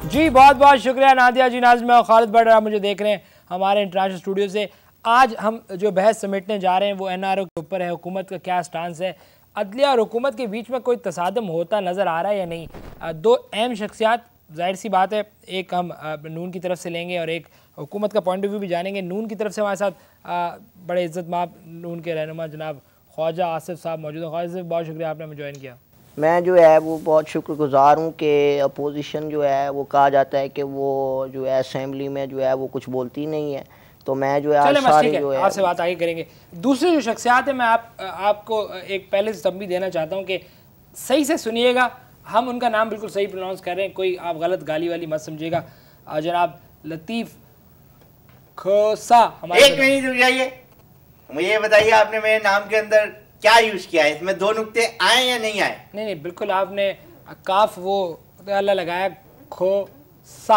जी बहुत बहुत शुक्रिया नादिया जी, नाज़िम और खालिद भट्ट, आप मुझे देख रहे हैं हमारे इंटरनेशनल स्टूडियो से। आज हम जो बहस समेटने जा रहे हैं वो एनआरओ के ऊपर है, हुकूमत का क्या स्टांस है, अदलिया और हुकूमत के बीच में कोई तसादम होता नज़र आ रहा है या नहीं। दो अहम शख्सियात, जाहिर सी बात है, एक हम नून की तरफ से लेंगे और एक हुकूमत का पॉइंट ऑफ व्यू भी जानेंगे। नून की तरफ से हमारे साथ बड़े इज़्ज़त माब नून के रहनुमा जनाब ख्वाजा आसिफ साहब मौजूद हैं। ख्वाजा साहब बहुत शुक्रिया आपने हमें ज्वाइन किया। मैं जो है वो बहुत शुक्रगुजार हूँ कि अपोजिशन जो है वो कहा जाता है कि वो जो है असेंबली में जो है वो कुछ बोलती नहीं है, तो मैं जो है आज सारे जो है आपसे बात आगे करेंगे। दूसरी जो शख्सियात है, मैं आपको एक पहले से तंबीह देना चाहता हूँ कि सही से सुनिएगा, हम उनका नाम बिल्कुल सही प्रोनाउंस कर रहे हैं, कोई आप गलत गाली वाली मत समझिएगा। जनाब लतीफ़ खोसा हमारे। एक मिनट रुक जाइए, मुझे बताइए आपने मेरे नाम के अंदर क्या यूज किया है, इसमें दो नुक्ते आए या नहीं आए? नहीं, बिल्कुल आपने काफ वो अल्लाह लगाया खोसा।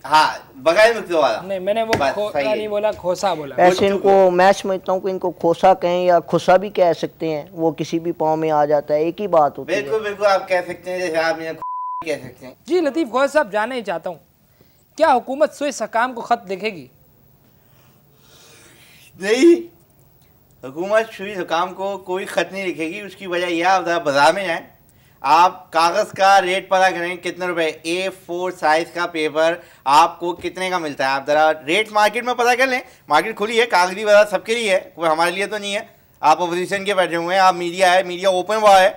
हाँ, बगैर नुक्ते वाला। नहीं, मैंने वो खोसा नहीं बोला, खोसा बोला। ऐसे इनको मैं समझता हूँ कि इनको खोसा कहें या खुसा भी कह सकते हैं, वो किसी भी पाँव में आ जाता है, एक ही बात होती है। बिल्कुल बिल्कुल आप कह सकते हैं, जैसे आप कह सकते हैं। जी लतीफ़ खोसा साहब, जानना ही चाहता हूँ, क्या हुकूमत सुइस हकाम को खत लिखेगी? नहीं, हुकूमत सुइस हकाम को कोई खत नहीं लिखेगी। उसकी वजह यह, आप जरा बाजार में जाएं, आप कागज़ का रेट पता करें कितने रुपए, A4 साइज़ का पेपर आपको कितने का मिलता है। आप ज़रा रेट मार्केट में पता कर लें, मार्केट खुली है, कागज़ी बाजार सबके लिए है, कोई हमारे लिए तो नहीं है। आप अपोजिशन के बैठे हुए हैं, आप मीडिया है, मीडिया ओपन हुआ है,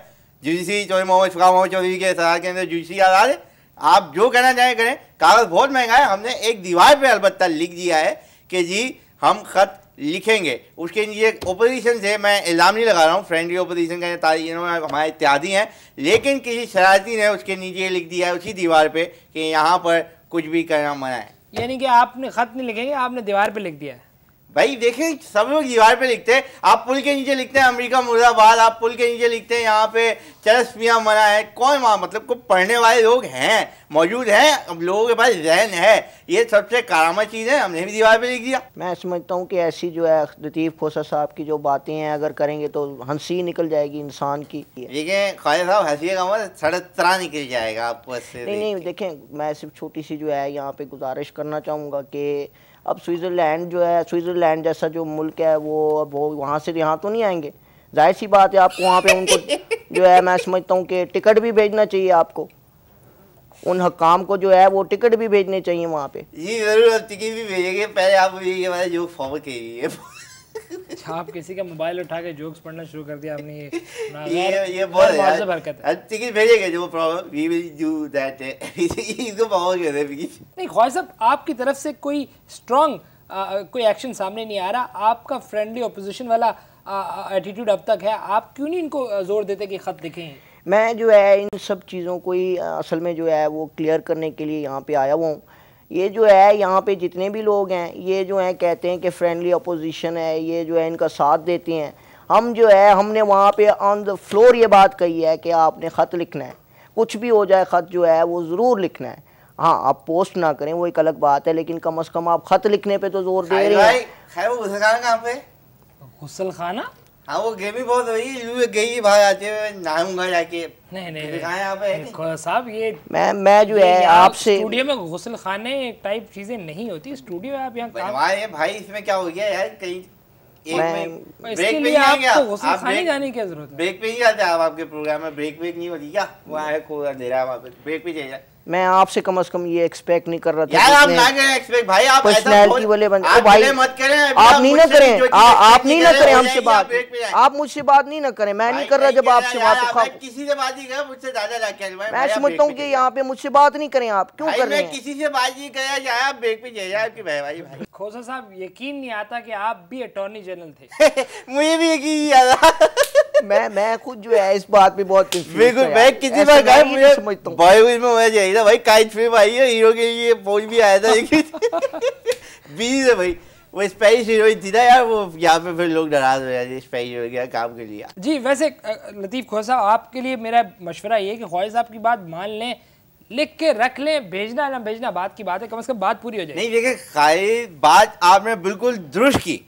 जुडिशरी चौधरी मोहम्मद चौधरी के सलाह के अंदर जुडिशरी आज़ाद है, आप जो कहना चाहें करें। कागज़ बहुत महंगा है, हमने एक दीवार पर अलबत्ता लिख दिया है कि जी हम ख़त लिखेंगे। उसके नीचे ओपोजिशन से मैं इल्ज़ाम नहीं लगा रहा हूँ, फ्रेंडली ओपोजिशन का हमारे इत्यादि हैं, लेकिन किसी शरारती ने उसके नीचे लिख दिया है उसी दीवार पे कि यहाँ पर कुछ भी करना मना है। यानी कि आपने खत नहीं लिखेंगे, आपने दीवार पे लिख दिया है। भाई देखें, सब लोग दीवार पे लिखते हैं, आप पुल के नीचे लिखते हैं अमेरिका मुर्दाबाद, आप पुल के नीचे लिखते हैं यहाँ पे चरस पिया मना है। कौन मतलब को पढ़ने वाले लोग हैं, मौजूद हैं, अब लोगों के पास जहन है, ये सबसे कारामा चीज़ है, हमने भी दीवार पे लिख दिया। मैं समझता हूँ कि ऐसी जो है लतीफ़ खोसा साहब की जो बातें हैं अगर करेंगे तो हंसी निकल जाएगी इंसान की। देखें ख्वाजा साहब, हंसीएगा मत, सड़तरा निकल जाएगा आपको इससे। नहीं, देखें मैं सिर्फ छोटी सी जो है यहाँ पे गुजारिश करना चाहूँगा कि अब स्विट्ज़रलैंड जो है, स्विट्ज़रलैंड जैसा जो मुल्क है वो वहाँ से यहाँ तो नहीं आएंगे, जाहिर सी बात है आपको वहाँ पे उनको जो है मैं समझता हूँ कि टिकट भी भेजना चाहिए आपको, उन हकाम को जो है वो टिकट भी भेजने चाहिए वहाँ पे। जी जरूर, टिकट भी भेजेंगे, पहले आप ये जो फॉरवर्ड कीजिए। अच्छा, आप किसी का मोबाइल उठा के जोक्स पढ़ना शुरू कर दिया आपने, ये बहुत हरकत है। टिकट भेजेंगे जो problem, we will do that. इसको फॉरवर्ड कर दे प्लीज। नहीं ख्वाजा साहब, आपकी तरफ से कोई स्ट्रॉन्ग कोई एक्शन सामने नहीं आ रहा, आपका फ्रेंडली ओपोजिशन वाला एटीट्यूड अब तक है, आप क्यों नहीं इनको जोर देते कि खत लिखें? मैं जो है इन सब चीज़ों को ही असल में जो है वो क्लियर करने के लिए यहाँ पे आया हुआ हूँ। ये जो है यहाँ पे जितने भी लोग हैं ये जो है कहते हैं कि फ्रेंडली अपोजिशन है, ये जो है इनका साथ देते हैं। हम जो है हमने वहाँ पे ऑन द फ्लोर ये बात कही है कि आपने ख़त लिखना है, कुछ भी हो जाए ख़त जो है वो ज़रूर लिखना है। हाँ, आप पोस्ट ना करें वो एक अलग बात है, लेकिन कम से कम आप ख़त लिखने पे तो जोर दे रहे हैं। खैर वो कहाँ पे? गुस्ल खाना? हाँ, वो गेमी बहुत हुई, गई बाहर आते हुए नहाऊंगा जाके। नहीं साहब, ये मैं जो है आपसे स्टूडियो में गुस्ल खाने टाइप चीजें नहीं होती, स्टूडियो है आप यहाँ भाई, इसमें क्या हो गया यार, कहीं ब्रेक पे आपको गुस्ल खाने जाने की जरूरत है? ब्रेक पे ही जाते आप, आपके प्रोग्राम में ब्रेक नहीं होती क्या? वहाँ है को दे रहा है वहाँ पे, ब्रेक पे चाहिए। मैं आपसे कम से कम ये एक्सपेक्ट नहीं कर रहा था यार, आप ना करें एक्सपेक्ट भाई, आप पर्सनैलिटी वाले बंदे। आप भाई मत करें, आप नहीं ना करें, आप नहीं ना करें हमसे बात, आप मुझसे बात नहीं ना करें, मैं नहीं कर रहा जब आपसे बात। किसी से बात नहीं कर, मुझसे ज्यादा जाके मैं समझता हूँ कि यहाँ पे मुझसे बात नहीं करें, आप क्यों कर रहे हैं? किसी से बात नहीं करा, आप ब्रेक पे जाइए आपकी भाई। खोसा साहब, यकीन नहीं आता कि आप भी अटॉर्नी जनरल थे। मुझे भी यकीन नहीं आता। मैं खुद जो है इस बात पे बहुत बिल्कुल, मैं किसी बार गए, मुझे बॉलीवुड में होना चाहिए था भाई, काइट फिल्म आई है, हीरो के लिए फौज भी आया था, लेकिन बीज है भाई, वो स्पेस हीरोइन थी ना यार, वो यहाँ पे फिर लोग नाराज हो जाते स्पेस हीरो के काम के लिए। जी वैसे लतीफ़ खोसा, आपके लिए मेरा मशवरा ये है कि ख्वाजा साहब की बात मान लें, लिख के रख लें, भेजना ना भेजना बात की बात है, कम से कम बात पूरी हो जाए। नहीं देखिए खालिद, बात आपने बिल्कुल दुरुस्त की,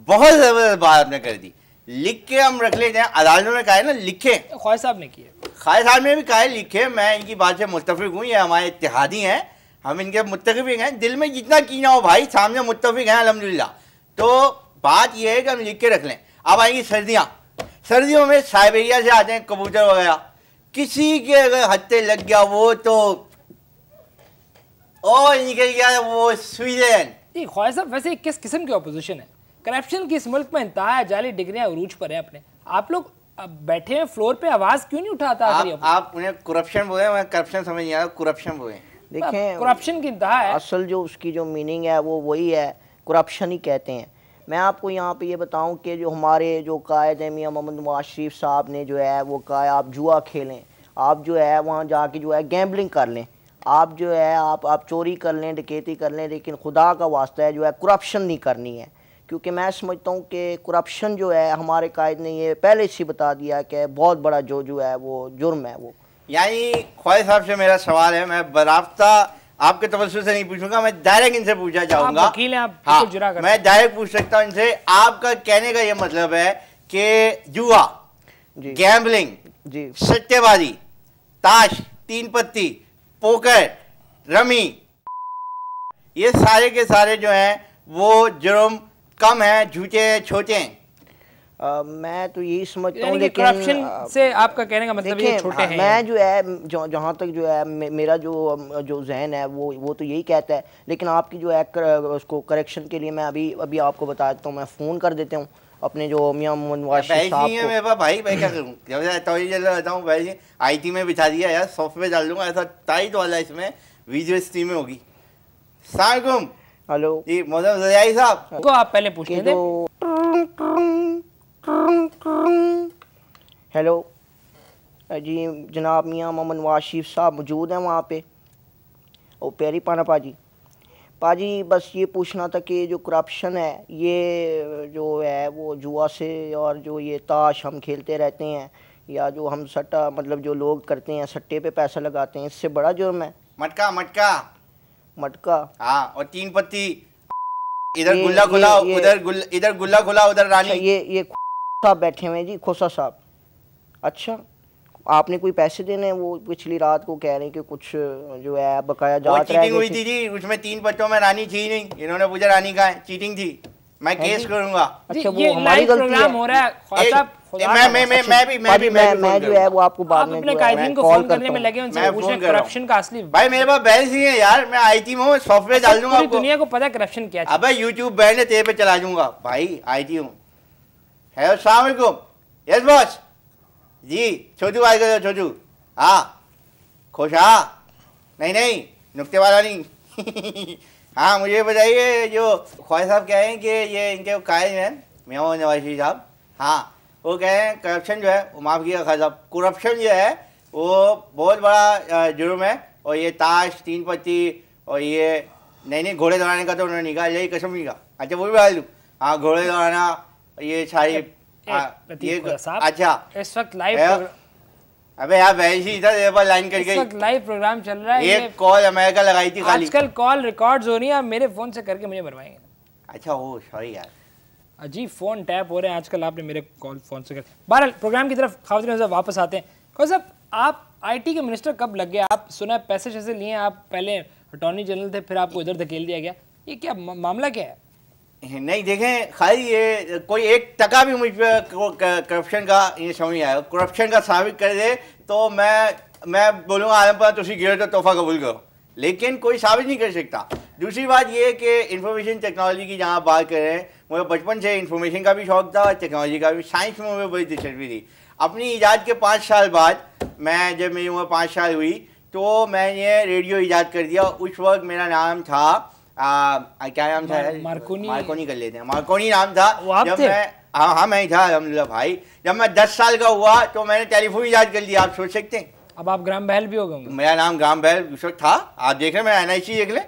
बहुत जबरदस्त बात आपने कर दी, लिख के हम रख लेते हैं, अदालतों ने कहा है ना लिखे, ख्वाजा साहब ने किया। खालिद साहब ने भी कहा लिखे, मैं इनकी बात से मुत्तफिक हूँ, ये हमारे इत्तेहादी हैं, हम इनके मुत्तफिक हैं, दिल में जितना कीना हो भाई, सामने मुत्तफिक हैं अल्हम्दुलिल्लाह। तो बात यह है कि हम लिख के रख लें। अब आएंगी सर्दियाँ, सर्दियों में साइबेरिया से आते हैं कबूतर वगैरह, किसी के अगर हत्थे लग गया वो तो और निकल गया वो स्वीडन। ख्वाजा साहब वैसे किस किस्म की ऑपोजिशन है? करप्शन की इस मुल्क में इंतहा जाली डिग्रियां उरूज पर है अपने, आप लोग बैठे हैं फ्लोर पे, आवाज क्यों नहीं उठाता? आप उन्हें करप्शन बोले, मैं करप्शन समझ नहीं आ रहा, करप्शन बोले। देखें करप्शन की इंतहा है, असल जो उसकी जो मीनिंग है वो वही है, करप्शन ही कहते हैं। मैं आपको यहाँ पे ये बताऊँ कि जो हमारे जो कायद मियां मोहम्मद नवाज शरीफ साहब ने जो है वो कहा आप जुआ खेलें, आप जो है वहाँ जाके जो है गैम्बलिंग कर लें, आप जो है आप चोरी कर लें, डकैती कर लें, लेकिन खुदा का वास्ता है जो है करप्शन नहीं करनी है। क्योंकि मैं समझता हूँ कि करप्शन जो है हमारे कायद ने ये पहले से बता दिया कि बहुत बड़ा जो है वो जुर्म है वो। यानी ख्वाजा साहब से मेरा सवाल है, मैं बराब्ता आपके तवज्जुह से नहीं पूछूंगा, मैं डायरेक्ट इनसे पूछना चाहूँगा। वकील हैं आप, हाँ, जुरा करते मैं डायरेक्ट पूछ सकता हूँ इनसे। आपका कहने का ये मतलब है कि जुआ, गैम्बलिंग, जी, सट्टेबाजी, ताश, तीन पत्ती, पोकर, रमी, ये सारे के सारे जो हैं वो जुर्म कम है, झूठे छोटे हैं? मैं तो यही समझता हूँ, लेकिन करप्शन से आपका कहने का मतलब ये छोटे हैं। मैं जो है जहाँ तक जो है मेरा जो जहन है वो तो यही कहता है, लेकिन आपकी जो है उसको करेक्शन के लिए मैं अभी आपको बता देता हूँ, मैं फ़ोन कर देता हूँ अपने जो मियां नवाज शरीफ साहब को। मेरे पास भाई क्या करूँ, जब रहता हूँ भाई IT में बिठा दिया यार, सॉफ्टवेयर डाल दूंगा ऐसा टाइट वाला, इसमें वीडियो स्ट्रीमिंग होगी। सलाम, हेलो जी मोहम्मद रजाई साहब को आप पहले पूछ लेते। हेलो जी जनाब, मियां मोहम्मद नवाज शरीफ साहब मौजूद हैं वहाँ पे? ओ प्यारी पाना पाजी, बस ये पूछना था कि जो करप्शन है ये जो है वो जुआ से, और जो ये ताश हम खेलते रहते हैं, या जो हम सट्टा मतलब जो लोग करते हैं सट्टे पे पैसा लगाते हैं, इससे बड़ा जुर्म है? मटका हाँ, और तीन पत्ती, इधर गुल्ला खुला इधर गुल्ला खुला उधर रानी। ये साहब बैठे हुए हैं जी, खोसा साहब। अच्छा, आपने कोई पैसे देने हैं? वो पिछली रात को कह रहे हैं कि कुछ जो है बकाया जात रह गई हुई थी जी, उसमें 3 पत्तों में रानी थी नहीं, इन्होंने पूछा रानी कहाँ है, चीटिंग थी, मैं केस करूंगा। अच्छा, वो हमारी गलती है। हो रहा है मैं जो है वो आपको बाद में अपने कायदीन को फोन करने में लगे, उनसे पूछें करप्शन का असली। भाई मेरे पास बैलेंस नहीं है यार, मैं IT में हूँ, सॉफ्टवेयर डाल दूंगा आपको। दुनिया को पता है करप्शन क्या है। अबे YouTube बैंड है, तेरे पे चला दूंगा भाई, IT हूँ। हेलो अस्सलाम वालेकुम। यस बॉस जी, छोटू बात करो छोटू। हाँ खुश, हाँ नहीं नुक्ते वाला नहीं। हाँ मुझे बताइए, जो ख्वाजा साहब कह रहे हैं कि ये इनके कायद हैं मियां मोहम्मद नवाज शरीफ साहब, हाँ वो कह रहे हैं करप्शन जो है वो माफ़ किया ख्वाजा साहब, करप्शन जो है वो बहुत बड़ा जुर्म है, और ये ताश, तीन पत्ती और ये नहीं घोड़े दौड़ाने का तो उन्होंने नहीं कहा, यही कसम नहीं कहा। अच्छा वो भी बता दूँ, हाँ घोड़े दौड़ाना, ये सारी ये अच्छा इस वक्त लाइव, अबे यार वैसे ही था लाइन कर गई, लाइव प्रोग्राम चल रहा है, एक कॉल अमेरिका लगाई थी खाली, आजकल कॉल रिकॉर्ड्स हो रही है, आप मेरे फोन से करके मुझे मरवाएंगे। अच्छा वो सॉरी यार, अजीब फोन टैप हो रहे हैं आजकल, आपने मेरे कॉल फोन से कर। बहरहाल प्रोग्राम की तरफ खातिन वापस आते हैं। ख्वाजा साहब, आप IT के मिनिस्टर कब लग गए? आप सुना है पैसे शैसे लिए, आप पहले अटॉर्नी जनरल थे, फिर आपको इधर धकेल दिया गया, ये क्या मामला क्या है? नहीं देखें खाली ये कोई 1% भी मुझ पर करप्शन का ये समझ नहीं आया, करप्शन का साबित कर दे तो मैं बोलूँगा आलम पर तुसी गिरो तो तोहफा कबूल करो, लेकिन कोई साबित नहीं कर सकता। दूसरी बात ये कि इंफॉर्मेशन टेक्नोलॉजी की जहाँ बात कर रहे हैं, मुझे बचपन से इंफॉर्मेशन का भी शौक था, टेक्नोलॉजी का भी, साइंस में मुझे बड़ी दिलचस्पी थी। अपनी ईजाद के 5 साल बाद, मैं जब मेरी उम्र 5 साल हुई तो मैंने रेडियो ईजाद कर दिया। उस वक्त मेरा नाम था क्या नाम था, मार्कोनी कर लेते हैं, मार्कोनी नाम था। जब मैं हाँ मैं ही था अल्हम्दुलिल्लाह भाई। जब मैं 10 साल का हुआ तो मैंने टेलीफोन ईजाद कर लिया, आप सोच सकते हैं। अब आप ग्राम बहल भी हो गए? मेरा नाम ग्राम बहल उस वक्त था, आप देख रहे, मैं NIC देख लें,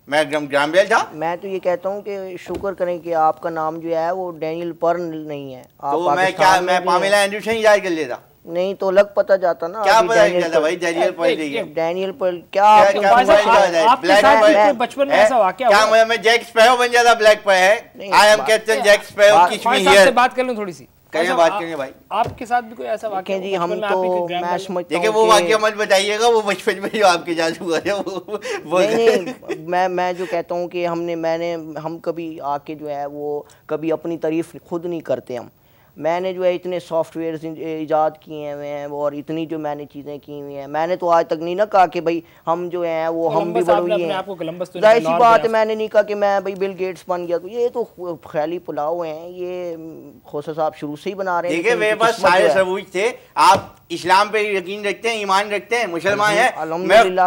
मैं ग्राम बहल था। मैं तो ये कहता हूँ कि शुक्र करें कि आपका नाम जो है वो डैनियल पर्न नहीं है। तो मैं पामेला एंड्रूसन ईजाद कर लेता, नहीं तो लग पता जाता ना। क्या पता जाता भाई, डैनियल पर्ल क्या बचपन में ऐसा वाकया हुआ? क्या मैं जैक स्पैरो बन जाता ब्लैक पे है, I am captain Jack Sparrow, kiss me here. बात कर लूं थोड़ी सी, करें, बात करेंगे भाई। आपके साथ भी कोई ऐसा वाकया जी? हम तो मैं समझता हूँ वो वाकया मत बताइएगा, वो बचपन में जो आपके साथ हुआ है वो नहीं, मैं जो कहता हूँ कि हम कभी आके जो है वो कभी अपनी तारीफ खुद नहीं करते। मैंने जो है इतने सॉफ्टवेयर ईजाद किए हुए हैं और इतनी जो मैंने चीज़ें की हुई हैं, मैंने तो आज तक नहीं ना कहा कि भाई हम जो हैं वो हम भी बड़े हैं। जाहिर सी बात है, मैंने नहीं कहा कि मैं भाई बिल गेट्स बन गया। तो ये तो ख्याली पुलाव हैं, ये खोसा साहब शुरू से ही बना रहे हैं। देखिए मेरे पास सारे सबूत थे। आप इस्लाम पे यकीन रखते हैं, ईमान रखते हैं, मुसलमान हैं,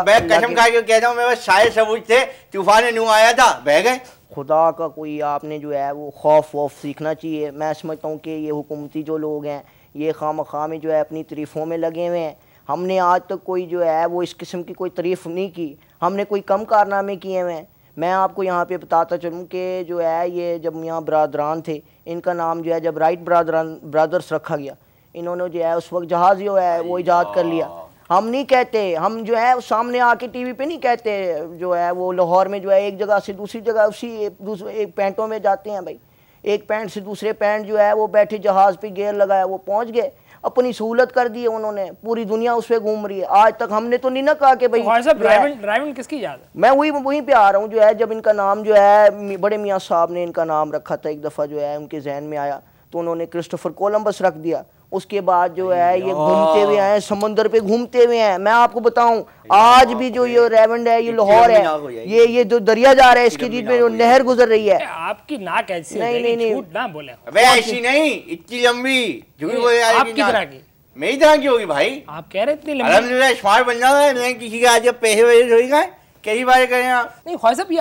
मैं कसम खा के कहता हूँ मेरे पास सारे सबूत थे। तूफान नूह आया था, बह गए। खुदा का कोई आपने जो है वो खौफ वौफ सीखना चाहिए। मैं समझता हूँ कि ये हुकूमती जो लोग हैं ये खामखा में जो है अपनी तारीफ़ों में लगे हुए हैं। हमने आज तक कोई जो है वो इस किस्म की कोई तारीफ़ नहीं की, हमने कोई कम कारनामे किए हुए हैं। मैं आपको यहाँ पे बताता चलूँ कि जो है ये जब यहाँ बरादरान थे, इनका नाम जो है जब राइट ब्रदर्स रखा गया, इन्होंने जो है उस वक्त जहाज़ जो है वो ईजाद कर लिया। हम नहीं कहते, हम जो है सामने आके टीवी पे नहीं कहते, जो है वो लाहौर में जो है एक जगह से दूसरी जगह उसी एक पैंटों में जाते हैं भाई, एक पैंट से दूसरे पैंट जो है वो बैठे जहाज़ पे गेयर लगाया वो पहुंच गए, अपनी सहूलत कर दी है उन्होंने, पूरी दुनिया उस पर घूम रही है। आज तक हमने तो नहीं ना कहा कि भाई ड्राइविंग किसकी याद है। मैं वहीं पे आ रहा हूँ जो है, जब इनका नाम जो है बड़े मियाँ साहब ने इनका नाम रखा था, एक दफ़ा जो है उनके जहन में आया तो उन्होंने क्रिस्टोफर कोलंबस रख दिया। उसके बाद जो है ये घूमते हुए हैं, समंदर पे घूमते हुए हैं। मैं आपको बताऊं आज भी जो ये रेवंड है, ये लाहौर है, ये जो दरिया जा रहा है इसके बीच में जो नहर गुजर रही है। आपकी नाक ऐसी नहीं झूठ ना बोले, ऐसी नहीं, इतनी लंबी झूठ बोले। आपकी तरह की मेरी तरह की होगी भाई। आप कह रहे इतनी लंबी। अल्हम्दुलिल्लाह स्मार्ट बन जाओ, मैं किसी का आज पैसे वैसे थोड़ी खाए, कई बार करें आप। नहीं ख्वाजा साहब, ये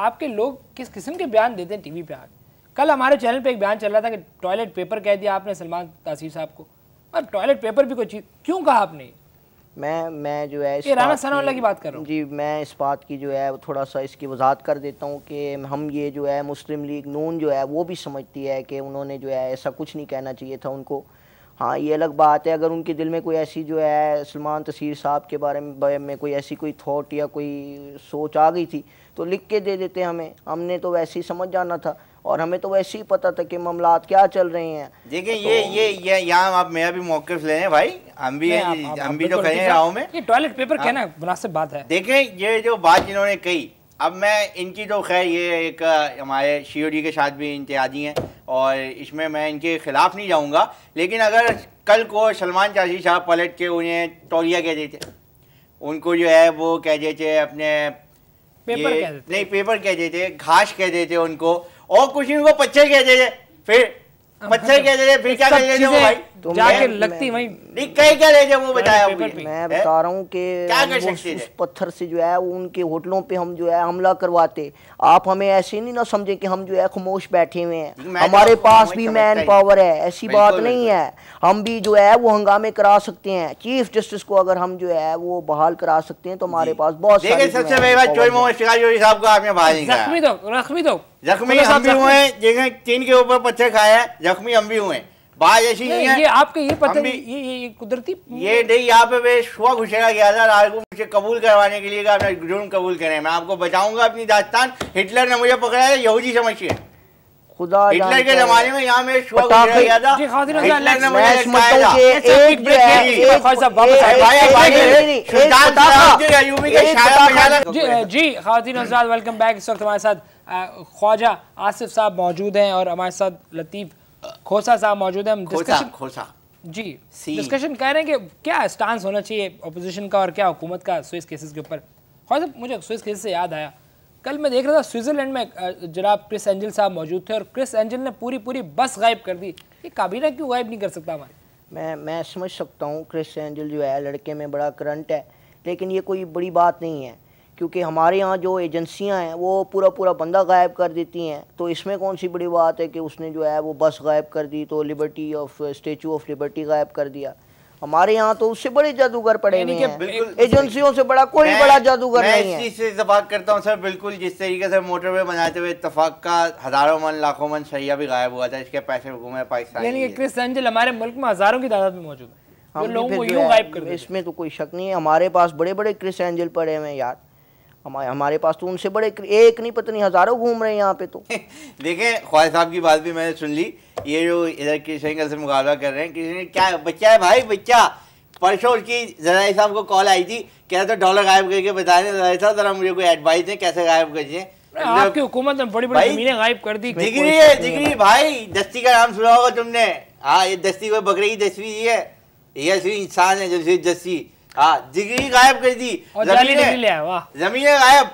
आपके लोग किस किस्म के बयान देते हैं टीवी पे आके। कल हमारे चैनल पे एक बयान चल रहा था कि टॉयलेट पेपर कह दिया आपने सलमान तासीर साहब को, और टॉयलेट पेपर भी कोई चीज़ क्यों कहा आपने। मैं जो है ये राना सनाउल्लाह की बात कर रहा हूँ जी। मैं इस बात की जो है थोड़ा सा इसकी वजाहत कर देता हूँ कि हम ये जो है मुस्लिम लीग नून जो है वो भी समझती है कि उन्होंने जो है ऐसा कुछ नहीं कहना चाहिए था उनको। हाँ, ये अलग बात है अगर उनके दिल में कोई ऐसी जो है सलमान तासीर साहब के बारे में कोई ऐसी कोई थॉट या कोई सोच आ गई थी तो लिख के दे देते हमें, हमने तो वैसे ही समझ जाना था और हमें तो वैसे ही पता था कि मामलात क्या चल रहे हैं। देखिए ये यहाँ आप मेरा भी मौक़िफ़ ले रहे हैं भाई, हम भी तो कहें राहों में। ये टॉयलेट पेपर कहना मुनासिब बात है। देखें ये जो बात जिन्होंने कही, अब मैं इनकी तो खैर ये एक हमारे COD के साथ भी इम्तियाजी हैं और इसमें मैं इनके ख़िलाफ़ नहीं जाऊँगा, लेकिन अगर कल को सलमान तासीर साहब पलट के उन्हें तौलिया कह देते, उनको जो है वो कह देते अपने पेपर कह देते, नहीं पेपर कह देते, घास कह देते उनको, और कुछ नहीं उनको पत्थर कह देते, फिर पत्थर कह देते, फिर क्या कर लेते वो भाई जाके लगती वहीं नहीं कहीं क्या लेते वो बताया। मैं बता रहा हूँ कि उस पत्थर से जो है उनके होटलों पे हम जो है हमला करवाते। आप हमें ऐसे नहीं ना समझे कि हम जो है खामोश बैठे हुए हैं, हमारे पास भी मैन पावर है, ऐसी बात नहीं है। हम भी जो है वो हंगामे करा सकते हैं, चीफ जस्टिस को अगर हम जो है वो बहाल करा सकते हैं तो हमारे पास बहुत सारे। सबसे बड़ी बात चोरी मोहम्मद शिकारी साहब को आपने बहाल नहीं करा। जख्मी हम भी हुए, जगह 3 के ऊपर पत्थर खाया है, जख्मी हम भी हुए। बात ऐसी नहीं है, ये आपके ये पता ये कुदरती ये नहीं, यहाँ पे वे शुआ घुसेड़ा गया था रात को मुझे कबूल करवाने के लिए, आपने जुर्म कबूल करें, मैं आपको बचाऊंगा अपनी दास्तान। हिटलर ने मुझे पकड़ा है, यहूदी समझिए, खुदा हिटलर के जमाने में यहाँ में शुआ घुसेड़ा गया था, हिटलर ने मुझे लटकाया था। जी ख़वातीन हज़रात, वेलकम बैक। इस वक्त हमारे साथ ख्वाजा आसिफ साहब मौजूद हैं और हमारे साथ लतीफ़ खोसा साहब मौजूद हैं। हम डिस्कशन कर रहे हैं कि क्या स्टांस होना चाहिए अपोजिशन का और क्या हुकूमत का स्विस केसेस के ऊपर। ख्वाजा मुझे स्विस केसेस से याद आया, कल मैं देख रहा था स्विट्ज़रलैंड में जनाब क्रिस एंजल साहब मौजूद थे और क्रिस एंजल ने पूरी बस गायब कर दी। ये काबीना क्यों गायब नहीं कर सकता हमारे। मैं समझ सकता हूँ, क्रिस एंजल जो है लड़के में बड़ा करंट है, लेकिन ये कोई बड़ी बात नहीं है क्योंकि हमारे यहाँ जो एजेंसियाँ हैं वो पूरा बंदा गायब कर देती हैं। तो इसमें कौन सी बड़ी बात है कि उसने जो है वो बस गायब कर दी तो स्टैचू ऑफ लिबर्टी गायब कर दिया। हमारे यहाँ तो उससे बड़े जादूगर पड़े हुए हैं, एजेंसियों से बड़ा कोई बड़ा जादूगर नहीं है। मैं इस चीज़ से इत्तेफाक करता हूँ सर, बिल्कुल जिस तरीके से मोटरवे बनाते हुए इत्तेफाक का हज़ारों मन लाखों मन सैया भी गायब हुआ था, इसके पैसे हुकूमत पाकिस्तान। यानी कि क्रिस एंजल हमारे मुल्क में हज़ारों की तादाद में मौजूद है, लोगों को यूं गायब कर देते। इसमें तो कोई शक नहीं है, हमारे पास बड़े क्रिस एंजल पड़े हुए हैं यार। हमारे पास तो उनसे बड़े एक नहीं पता नहीं हजारों घूम रहे हैं यहाँ पे तो। देखें ख्वाजा साहब की बात भी मैंने सुन ली, ये जो इधर किशन से मुकाबला कर रहे हैं, किसी ने क्या बच्चा है भाई बच्चा, परसों उसकी जराई साहब को कॉल आई थी, कह रहे थे डॉलर गायब करके बताने जराई साहब जरा मुझे कोई एडवाइस दें कैसे गायब करिए। आपकी हुकूमत में बड़ी बड़ी जमीनें गायब कर दी। डिग्री है डिग्री भाई, दस्ती का नाम सुना होगा तुमने। हाँ ये दस्ती कोई बकरे की दस्ती है, ये असली इंसान है जैसे दस्ती। हाँ डिग्री गायब कर दी, जमीनें गायब।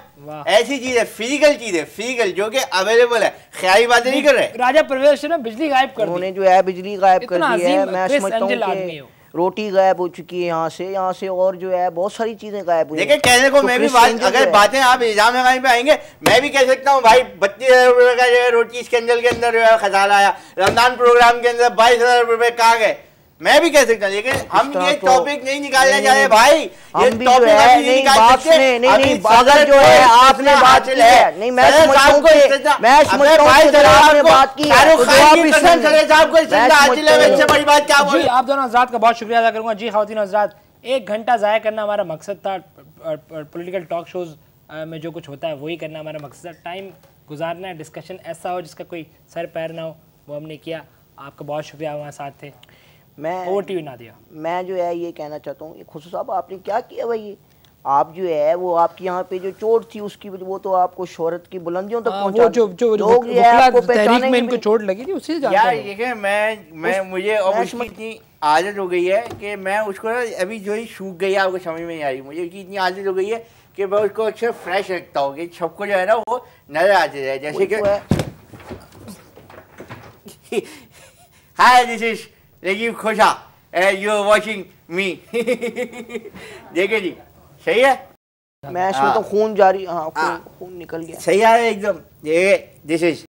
ऐसी चीज है, फिजिकल चीज है, फिजिकल जो कि अवेलेबल है, ख्याली बातें नहीं कर रहे। राजा परवेज ने बिजली गायब कर दी, उन्होंने जो है बिजली गायब कर दी है। मैं समझता हूँ रोटी गायब हो चुकी है यहाँ से और जो है बहुत सारी चीजें गायब हुई। देखिए कहने को मैं भी बात, अगर बातें आप इल्जाम लगाने पे आएंगे मैं भी कह सकता हूँ भाई 32,000 रुपये का जो है रोटी स्कैंडल के अंदर जो है खजाना आया, रमजान प्रोग्राम के अंदर 22,000 रुपये कहाँ गए, मैं भी कह सकता हूँ। लेकिन हम ये टॉपिक नहीं निकालने जा रहे भाई, ये टॉपिक अभी नहीं निकाल सकते। नहीं अगर जो है आपने बात की है, नहीं मैं समझता हूँ जी आप दोनों हज़रात का बहुत शुक्रिया अदा करूँगा। जी ख़वातीन हज़रात, 1 घंटा ज़ाया करना हमारा मकसद था, पॉलिटिकल टॉक शोज़ में जो कुछ होता है वही करना हमारा मकसद, टाइम गुजारना है, डिस्कशन ऐसा हो जिसका कोई सर पैर ना हो, वो हमने किया। आपका बहुत शुक्रिया, हमारे साथ थे। मैं जो है ये कहना चाहता हूँ, खुशू साहब आपने क्या किया भाई, आप जो है वो आपकी यहाँ पे जो चोट थी उसकी वो तो आपको शोहरत की बुलंदियों तक पहुँचा, जो लोग आपको पहचानेंगे में इनको चोट लगी थी उसी से यार। ये मैं मुझे और उसकी इतनी आदत हो गई है कि मैं उसको अभी जो ही सूख गई है, आपको समझ में नहीं आ रही, मुझे उसकी इतनी आदत हो गई है कि मैं उसको अक्सर फ्रेश रखता हूँ कि सबको जो है ना वो नजर आते रहे, जैसे कि hi this is Rajiv Khosha and you are watching me. देखिए जी सही है, मैं इसमें तो खून जारी, हाँ खून निकल गया, सही है एकदम। ये दिस इज